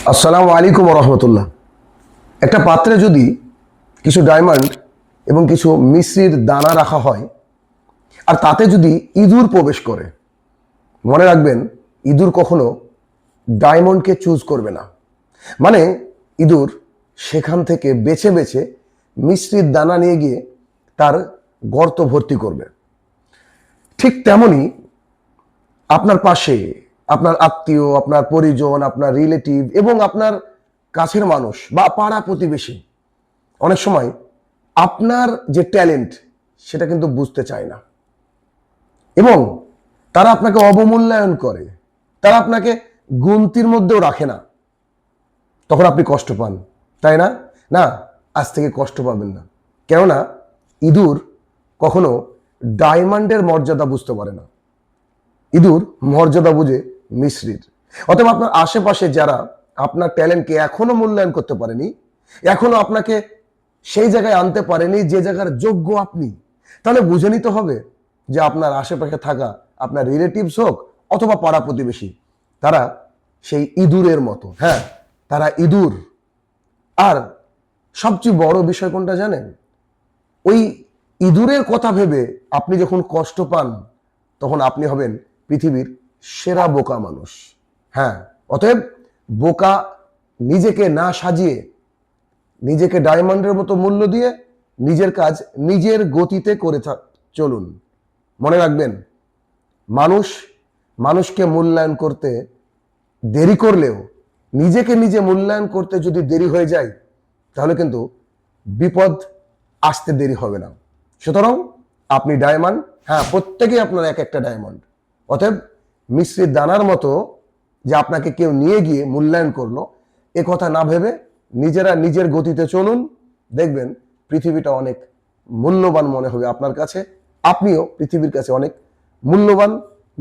আসসালামু আলাইকুম রহমতুল্লাহ। একটা পাত্রে যদি কিছু ডায়মন্ড এবং কিছু মিশ্রির দানা রাখা হয় আর তাতে যদি ইঁদুর প্রবেশ করে, মনে রাখবেন ইঁদুর কখনো ডায়মন্ডকে চুজ করবে না। মানে ইঁদুর সেখান থেকে বেছে বেছে মিশ্রির দানা নিয়ে গিয়ে তার গর্ত ভর্তি করবে। ঠিক তেমনি আপনার পাশে আপনার আত্মীয়, আপনার পরিজন, আপনার রিলেটিভ এবং আপনার কাছের মানুষ বা পাড়া প্রতিবেশী অনেক সময় আপনার যে ট্যালেন্ট সেটা কিন্তু বুঝতে চায় না এবং তারা আপনাকে অবমূল্যায়ন করে, তারা আপনাকে গুনতির মধ্যেও রাখে না। তখন আপনি কষ্ট পান, তাই না? না, আজ থেকে কষ্ট পাবেন না। কেননা ইঁদুর কখনো ডায়মন্ডের মর্যাদা বুঝতে পারে না, ইঁদুর মর্যাদা বুঝে মিশ্রির। অতএব আপনার আশেপাশে যারা আপনার ট্যালেন্টকে এখনো মূল্যায়ন করতে পারেনি, এখনো আপনাকে সেই জায়গায় আনতে পারেনি যে জায়গার যোগ্য আপনি, তাহলে বুঝে নিতে হবে যে আপনার আশেপাশে থাকা আপনার রিলেটিভস হোক অথবা পাড়া প্রতিবেশী, তারা সেই ইঁদুরের মতো। হ্যাঁ, তারা ইঁদুর। আর সবচেয়ে বড় বিষয় কোনটা জানেন? ওই ইঁদুরের কথা ভেবে আপনি যখন কষ্ট পান তখন আপনি হবেন পৃথিবীর সেরা বোকা মানুষ। হ্যাঁ, অতএব বোকা নিজেকে না সাজিয়ে, নিজেকে ডায়মন্ডের মতো মূল্য দিয়ে নিজের কাজ নিজের গতিতে করে চলুন। মনে রাখবেন, মানুষ মানুষকে মূল্যায়ন করতে দেরি করলেও নিজেকে নিজে মূল্যায়ন করতে যদি দেরি হয়ে যায় তাহলে কিন্তু বিপদ আসতে দেরি হবে না। সুতরাং আপনি ডায়মন্ড, হ্যাঁ প্রত্যেকেই আপনার এক একটা ডায়মন্ড। অতএব মিশ্রির দানার মতো যে আপনাকে কেউ নিয়ে গিয়ে মূল্যায়ন করলো এ কথা না ভেবে নিজেরা নিজের গতিতে চলুন, দেখবেন পৃথিবীটা অনেক মূল্যবান মনে হবে আপনার কাছে, আপনিও পৃথিবীর কাছে অনেক মূল্যবান।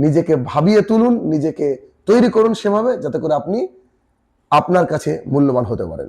নিজেকে ভাবিয়ে তুলুন, নিজেকে তৈরি করুন সেভাবে যাতে করে আপনি আপনার কাছে মূল্যবান হতে পারেন।